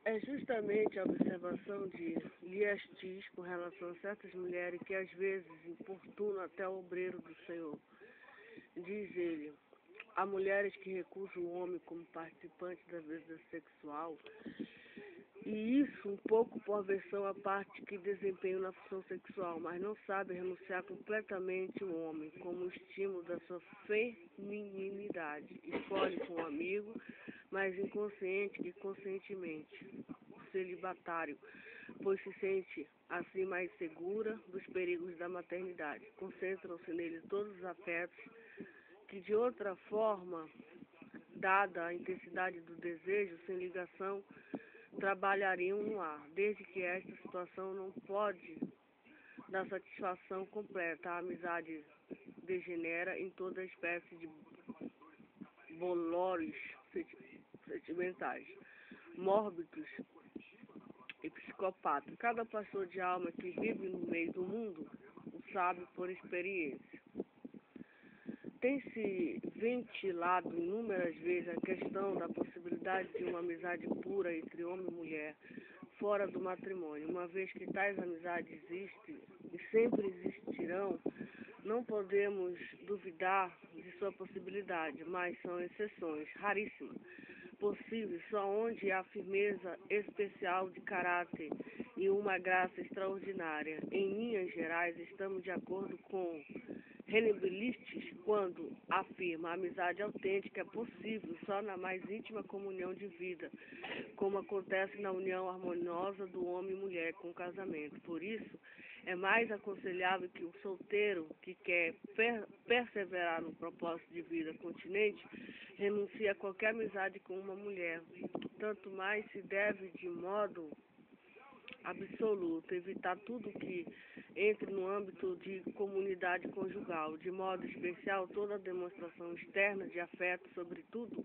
É justamente a observação de Liestis com relação a certas mulheres que às vezes importunam até o obreiro do Senhor. Diz ele, há mulheres que recusam o homem como participante da vida sexual, e isso um pouco por aversão à parte que desempenham na função sexual, mas não sabem renunciar completamente o homem como estímulo da sua feminilidade. Escolhe com um amigo, mais inconsciente que conscientemente, o celibatário, pois se sente assim mais segura dos perigos da maternidade. Concentram-se nele todos os afetos que de outra forma, dada a intensidade do desejo, sem ligação, trabalhariam no ar, desde que esta situação não pode dar satisfação completa. A amizade degenera em toda espécie de bolores sentimentais, mórbidos e psicopatas. Cada pastor de alma que vive no meio do mundo o sabe por experiência. Tem-se ventilado inúmeras vezes a questão da possibilidade de uma amizade pura entre homem e mulher, fora do matrimônio. Uma vez que tais amizades existem e sempre existirão, não podemos duvidar de sua possibilidade, mas são exceções, raríssimas, possíveis só onde há firmeza especial de caráter e uma graça extraordinária. Em linhas gerais, estamos de acordo com Renabilistes quando afirma a amizade autêntica é possível só na mais íntima comunhão de vida, como acontece na união harmoniosa do homem e mulher com o casamento. Por isso, é mais aconselhável que o solteiro que quer perseverar no propósito de vida continente renuncie a qualquer amizade com uma mulher. Tanto mais se deve, de modo absoluto, evitar tudo que entre no âmbito de comunidade conjugal, de modo especial toda demonstração externa de afeto, sobretudo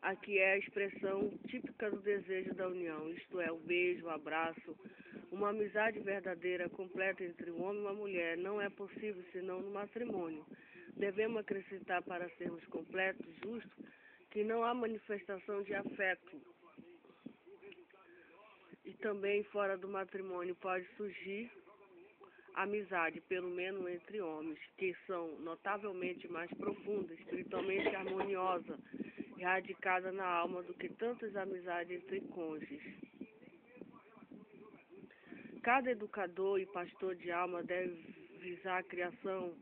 a que é a expressão típica do desejo da união, isto é, o beijo, o abraço. Uma amizade verdadeira, completa entre um homem e uma mulher não é possível senão no matrimônio. Devemos acrescentar, para sermos completos, justos, que não há manifestação de afeto. E também fora do matrimônio pode surgir amizade, pelo menos entre homens, que são notavelmente mais profunda, espiritualmente harmoniosa e radicada na alma do que tantas amizades entre cônjuges. Cada educador e pastor de alma deve visar a criação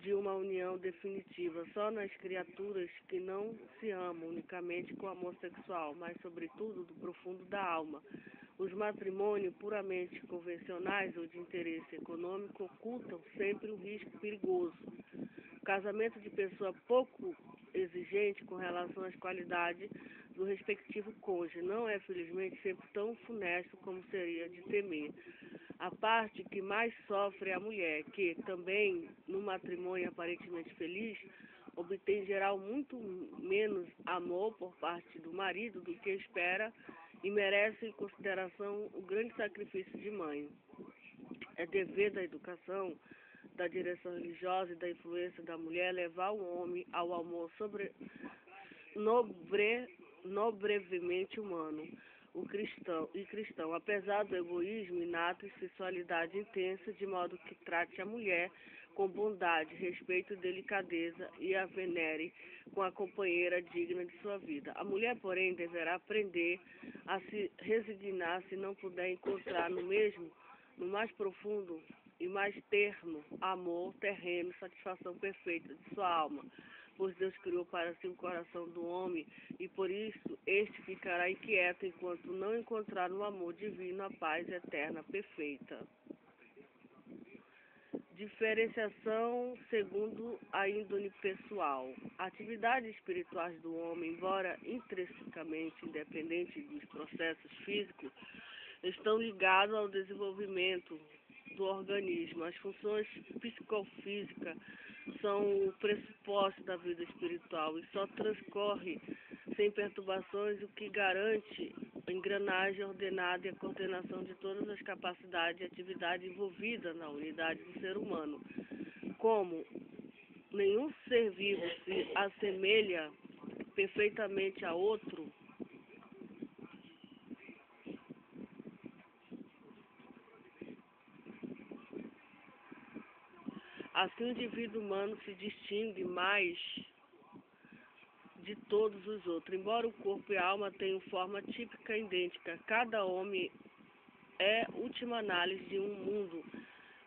de uma união definitiva só nas criaturas que não se amam unicamente com amor sexual, mas sobretudo do profundo da alma. Os matrimônios puramente convencionais ou de interesse econômico ocultam sempre um risco perigoso. O casamento de pessoa pouco exigente com relação às qualidades do respectivo cônjuge não é, felizmente, sempre tão funesto como seria de temer. A parte que mais sofre é a mulher, que também, no matrimônio aparentemente feliz, obtém em geral muito menos amor por parte do marido do que espera e merece em consideração o grande sacrifício de mãe. É dever da educação, da direção religiosa e da influência da mulher levar o homem ao amor nobremente humano, o cristão, apesar do egoísmo inato e sensualidade intensa, de modo que trate a mulher com bondade, respeito e delicadeza e a venere com a companheira digna de sua vida. A mulher, porém, deverá aprender a se resignar se não puder encontrar no mais profundo e mais terno amor terreno, satisfação perfeita de sua alma, pois Deus criou para si o coração do homem e por isso este ficará inquieto enquanto não encontrar no amor divino a paz eterna perfeita. Diferenciação segundo a índole pessoal. Atividades espirituais do homem, embora intrinsecamente independentes dos processos físicos, estão ligados ao desenvolvimento do organismo. As funções psicofísicas são o pressuposto da vida espiritual e só transcorre sem perturbações, o que garante a engrenagem ordenada e a coordenação de todas as capacidades e atividades envolvidas na unidade do ser humano. Como nenhum ser vivo se assemelha perfeitamente a outro, Assim, o indivíduo humano se distingue mais de todos os outros. Embora o corpo e a alma tenham forma típica e idêntica, cada homem é, última análise, de um mundo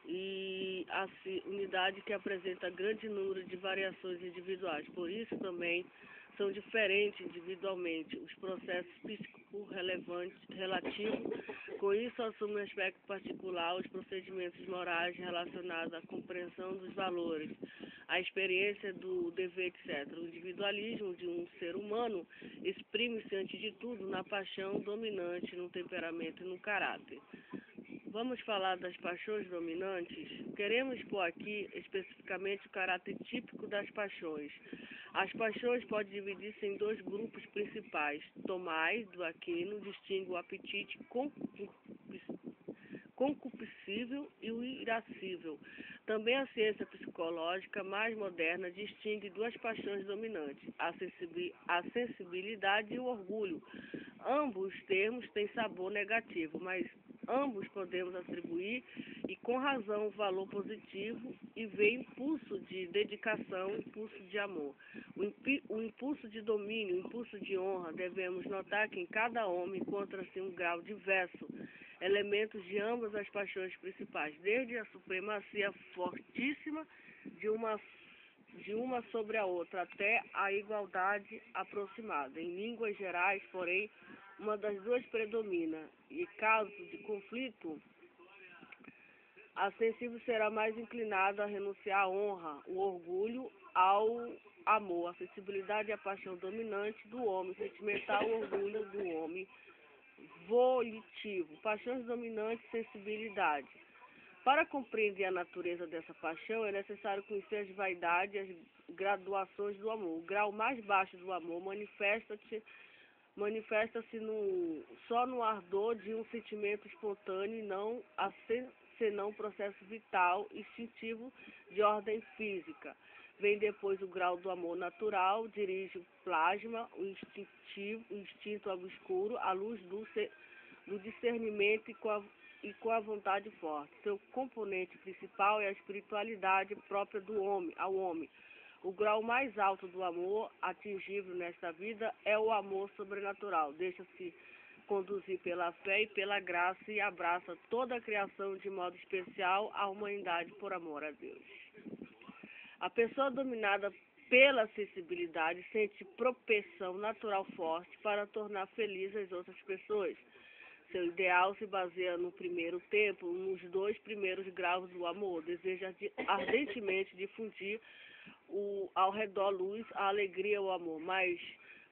e assim, unidade que apresenta grande número de variações individuais. Por isso também são diferentes individualmente os processos psíquicos relativos. Com isso assumem um aspecto particular os procedimentos morais relacionados à compreensão dos valores, a experiência do dever, etc. O individualismo de um ser humano exprime-se, antes de tudo, na paixão dominante, no temperamento e no caráter. Vamos falar das paixões dominantes? Queremos expor aqui especificamente o caráter típico das paixões. As paixões podem dividir-se em dois grupos principais. Tomás, do Aquino, distingue o apetite concupiscível e o irascível. Também a ciência psicológica mais moderna distingue duas paixões dominantes, a sensibilidade e o orgulho. Ambos termos têm sabor negativo, mas ambos podemos atribuir, e com razão, valor positivo e ver impulso de dedicação, impulso de amor. O impulso de domínio, o impulso de honra, devemos notar que em cada homem encontra-se um grau diverso, elementos de ambas as paixões principais, desde a supremacia fortíssima de uma sobre a outra, até a igualdade aproximada. Em línguas gerais, porém, uma das duas predomina, e caso de conflito, a sensível será mais inclinada a renunciar à honra, o orgulho ao amor. A sensibilidade é a paixão dominante do homem sentimental, o orgulho do homem volitivo. Paixões dominantes, sensibilidade. Para compreender a natureza dessa paixão, é necessário conhecer as vaidades e as graduações do amor. O grau mais baixo do amor manifesta-se só no ardor de um sentimento espontâneo e não senão um processo vital, instintivo de ordem física. Vem depois o grau do amor natural, dirige o plasma, o instinto obscuro, a luz do discernimento e com a vontade forte. Seu componente principal é a espiritualidade própria ao homem. O grau mais alto do amor atingível nesta vida é o amor sobrenatural. Deixa-se conduzir pela fé e pela graça e abraça toda a criação, de modo especial a humanidade, por amor a Deus. A pessoa dominada pela sensibilidade sente propensão natural forte para tornar felizes as outras pessoas. Seu ideal se baseia no primeiro tempo, nos dois primeiros graus do amor. Deseja ardentemente difundir ao redor luz, a alegria, o amor, mas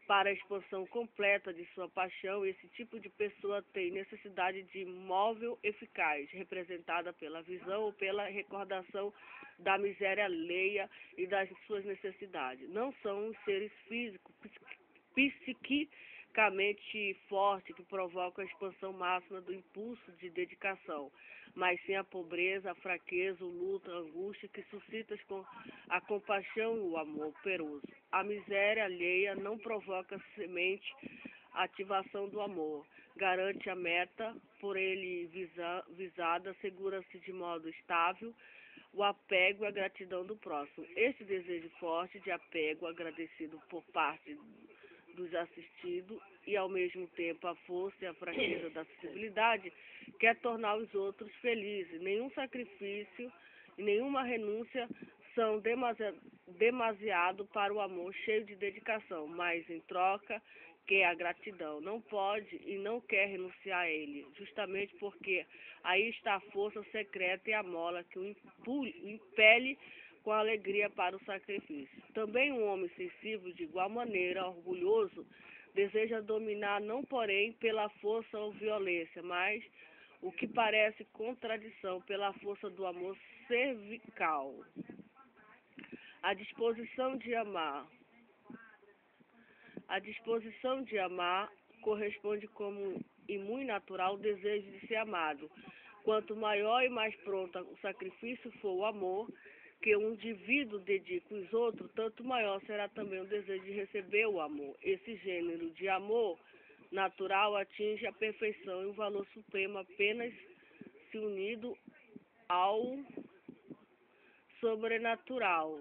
para a expansão completa de sua paixão, esse tipo de pessoa tem necessidade de móvel eficaz, representada pela visão ou pela recordação da miséria alheia e das suas necessidades. Não são os seres físicos, psiquicamente fortes, que provocam a expansão máxima do impulso de dedicação, mas sim a pobreza, a fraqueza, o luto, a angústia que suscitam a compaixão e o amor operoso. A miséria alheia não provoca semente ativação do amor, garante a meta por ele visada, segura-se de modo estável o apego e a gratidão do próximo. Este desejo forte de apego agradecido por parte dos assistidos e, ao mesmo tempo, a força e a fraqueza da sensibilidade quer tornar os outros felizes. Nenhum sacrifício e nenhuma renúncia são demasiado para o amor cheio de dedicação, mas em troca quer a gratidão. Não pode e não quer renunciar a ele, justamente porque aí está a força secreta e a mola que o impele com alegria para o sacrifício. Também um homem sensível, de igual maneira, orgulhoso, deseja dominar não, porém, pela força ou violência, mas, o que parece contradição, pela força do amor cervical. A disposição de amar. A disposição de amar corresponde como e muito natural ao desejo de ser amado. Quanto maior e mais pronto o sacrifício for o amor que um indivíduo dedica aos outros, tanto maior será também o desejo de receber o amor. Esse gênero de amor natural atinge a perfeição e o valor supremo apenas se unido ao sobrenatural.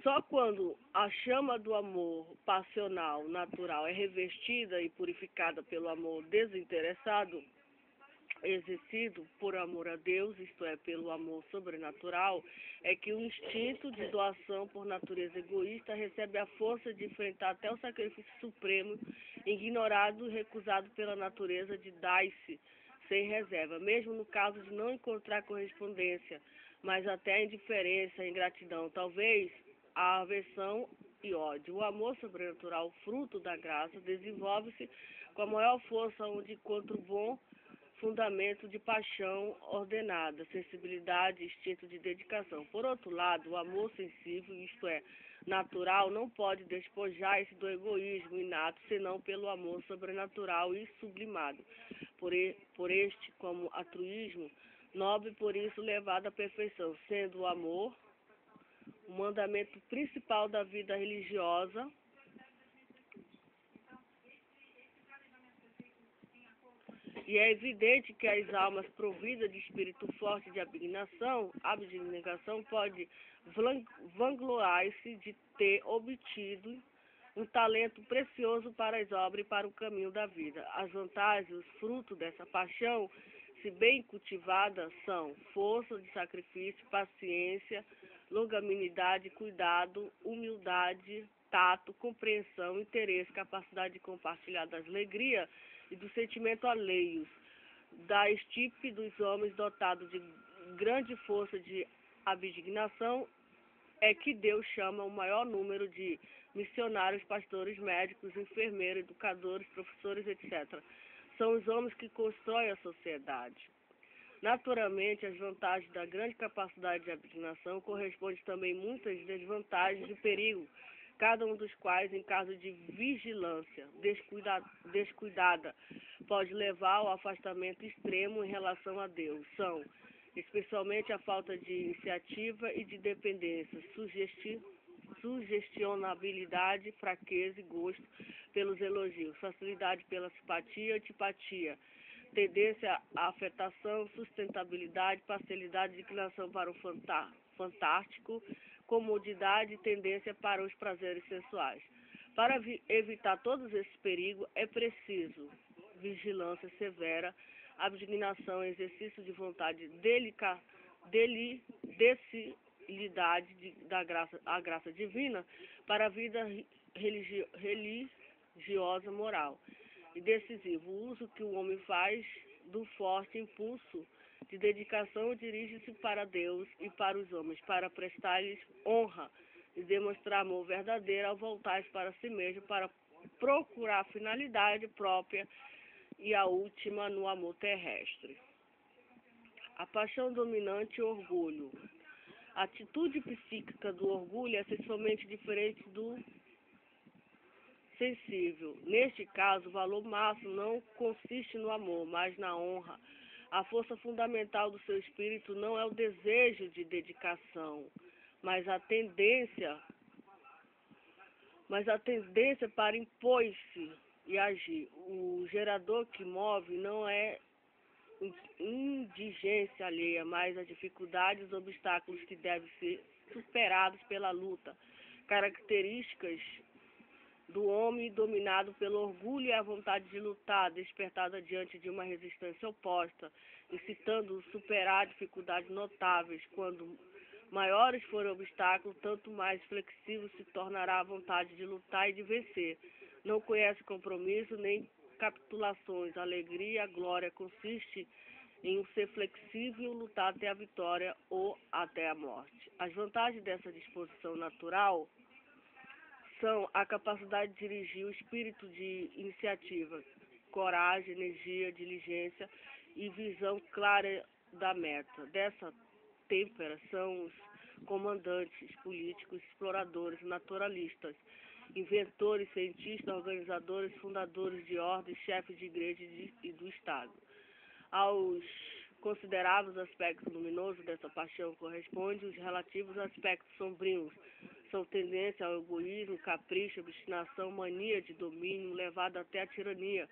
Só quando a chama do amor passional natural é revestida e purificada pelo amor desinteressado, exercido por amor a Deus, isto é, pelo amor sobrenatural, é que o instinto de doação por natureza egoísta recebe a força de enfrentar até o sacrifício supremo, ignorado e recusado pela natureza de dar-se sem reserva, mesmo no caso de não encontrar correspondência, mas até a indiferença, a ingratidão, talvez a aversão e ódio. O amor sobrenatural, fruto da graça, desenvolve-se com a maior força onde encontra o bom fundamento de paixão ordenada, sensibilidade, instinto de dedicação. Por outro lado, o amor sensível, isto é, natural, não pode despojar-se do egoísmo inato, senão pelo amor sobrenatural e sublimado. Por este, como altruísmo, nobre por isso levado à perfeição, sendo o amor o mandamento principal da vida religiosa, e é evidente que as almas providas de espírito forte de abnegação pode vangloriar-se de ter obtido um talento precioso para as obras e para o caminho da vida. As vantagens, os frutos dessa paixão, se bem cultivada, são força de sacrifício, paciência, longanimidade, cuidado, humildade, tato, compreensão, interesse, capacidade de compartilhar das alegrias e do sentimento alheios, da estirpe dos homens dotados de grande força de abnegação, é que Deus chama o maior número de missionários, pastores, médicos, enfermeiros, educadores, professores, etc. São os homens que constroem a sociedade. Naturalmente, as vantagens da grande capacidade de abnegação correspondem também muitas desvantagens e perigos, cada um dos quais, em caso de vigilância descuidada, pode levar ao afastamento extremo em relação a Deus. São, especialmente, a falta de iniciativa e de dependência, sugestionabilidade, fraqueza e gosto pelos elogios, facilidade pela simpatia, antipatia, tendência à afetação, sustentabilidade, parcialidade, inclinação para o fantástico, comodidade e tendência para os prazeres sensuais. Para evitar todos esses perigos, é preciso vigilância severa, abnegação, exercício de vontade, a graça divina para a vida religiosa, moral. E decisivo, o uso que o homem faz do forte impulso de dedicação dirige-se para Deus e para os homens, para prestar-lhes honra e demonstrar amor verdadeiro ao voltar-se para si mesmo, para procurar a finalidade própria e a última no amor terrestre. A paixão dominante e o orgulho. A atitude psíquica do orgulho é essencialmente diferente do sensível. Neste caso, o valor máximo não consiste no amor, mas na honra. A força fundamental do seu espírito não é o desejo de dedicação, mas a tendência para impor-se e agir. O gerador que move não é indigência alheia, mas as dificuldades e os obstáculos que devem ser superados pela luta. Características do homem dominado pelo orgulho e a vontade de lutar, despertada diante de uma resistência oposta, incitando a superar dificuldades notáveis. Quando maiores forem obstáculos, tanto mais flexível se tornará a vontade de lutar e de vencer. Não conhece compromisso nem capitulações. A alegria e a glória consiste em ser flexível, lutar até a vitória ou até a morte. As vantagens dessa disposição natural são a capacidade de dirigir o espírito de iniciativa, coragem, energia, diligência e visão clara da meta. Dessa têmpera são os comandantes políticos, exploradores, naturalistas, inventores, cientistas, organizadores, fundadores de ordens, chefes de igreja e do Estado. Aos consideráveis aspectos luminosos dessa paixão correspondem os relativos aspectos sombrios. São tendência ao egoísmo, capricho, obstinação, mania de domínio, levada até a tirania,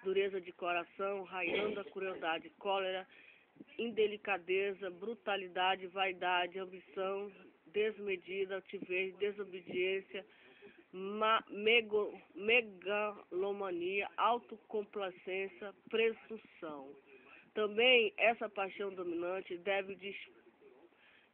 dureza de coração, raiando a crueldade, cólera, indelicadeza, brutalidade, vaidade, ambição desmedida, altivez, desobediência, megalomania, autocomplacência, presunção. Também essa paixão dominante deve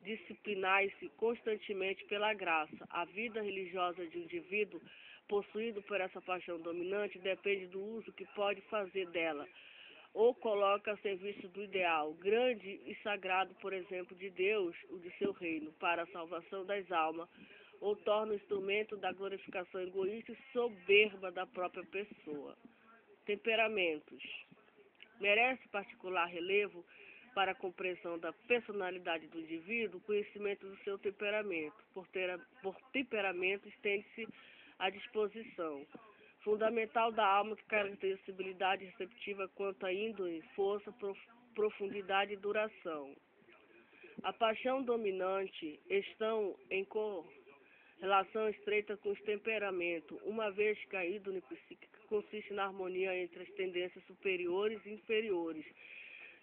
disciplinar-se constantemente pela graça. A vida religiosa de um indivíduo possuído por essa paixão dominante depende do uso que pode fazer dela, ou coloca a serviço do ideal grande e sagrado, por exemplo, de Deus, o de seu reino, para a salvação das almas, ou torna o instrumento da glorificação egoísta e soberba da própria pessoa. Temperamentos. Merece particular relevo para a compreensão da personalidade do indivíduo o conhecimento do seu temperamento. Por temperamento, estende-se a disposição fundamental da alma que caracteriza a sensibilidade receptiva quanto a índole, força, profundidade e duração. A paixão dominante estão em correlação estreita com os temperamentos, uma vez que a índole psíquica consiste na harmonia entre as tendências superiores e inferiores,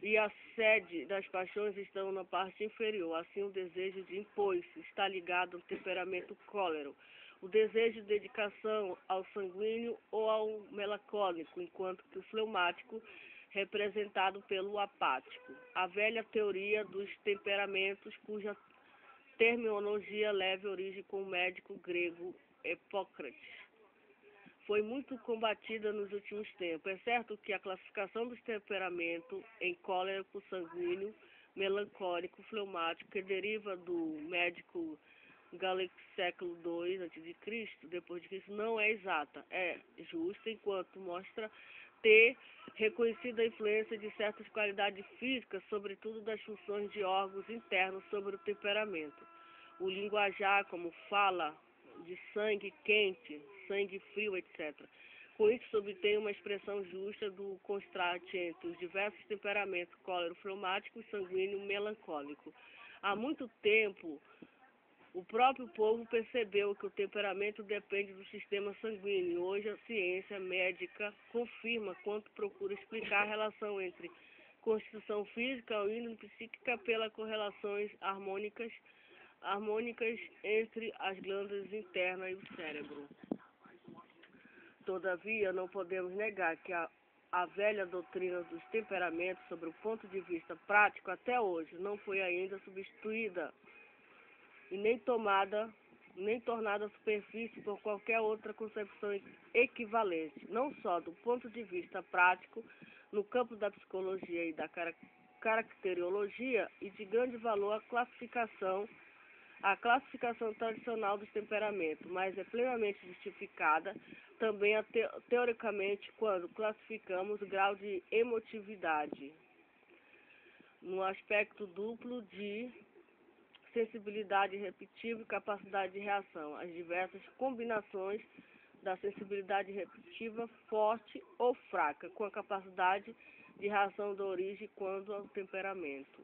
e a sede das paixões estão na parte inferior. Assim, o desejo de impor-se está ligado ao temperamento cólero, o desejo de dedicação ao sanguíneo ou ao melancólico, enquanto que o fleumático, representado pelo apático. A velha teoria dos temperamentos, cuja terminologia leva origem com o médico grego Hipócrates, foi muito combatida nos últimos tempos. É certo que a classificação dos temperamentos em cólerico, sanguíneo, melancólico, fleumático, que deriva do médico Galeno século II a.C., depois de Cristo, não é exata, é justa, enquanto mostra ter reconhecido a influência de certas qualidades físicas, sobretudo das funções de órgãos internos sobre o temperamento. O linguajar, como fala de sangue quente, sangue frio, etc. Com isso, se obtém uma expressão justa do contraste entre os diversos temperamentos cólero, fleumático e sanguíneo melancólico. Há muito tempo, o próprio povo percebeu que o temperamento depende do sistema sanguíneo. Hoje a ciência médica confirma quanto procura explicar a relação entre constituição física e índole psíquica pelas correlações harmônicas entre as glândulas internas e o cérebro. Todavia, não podemos negar que a velha doutrina dos temperamentos, sobre o ponto de vista prático, até hoje não foi ainda substituída e nem tornada à superfície por qualquer outra concepção equivalente, não só do ponto de vista prático, no campo da psicologia e da caracterologia, e de grande valor a classificação tradicional dos temperamentos, mas é plenamente justificada também teoricamente quando classificamos o grau de emotividade no aspecto duplo de sensibilidade receptiva e capacidade de reação, as diversas combinações da sensibilidade receptiva forte ou fraca, com a capacidade de reação da origem quanto ao temperamento.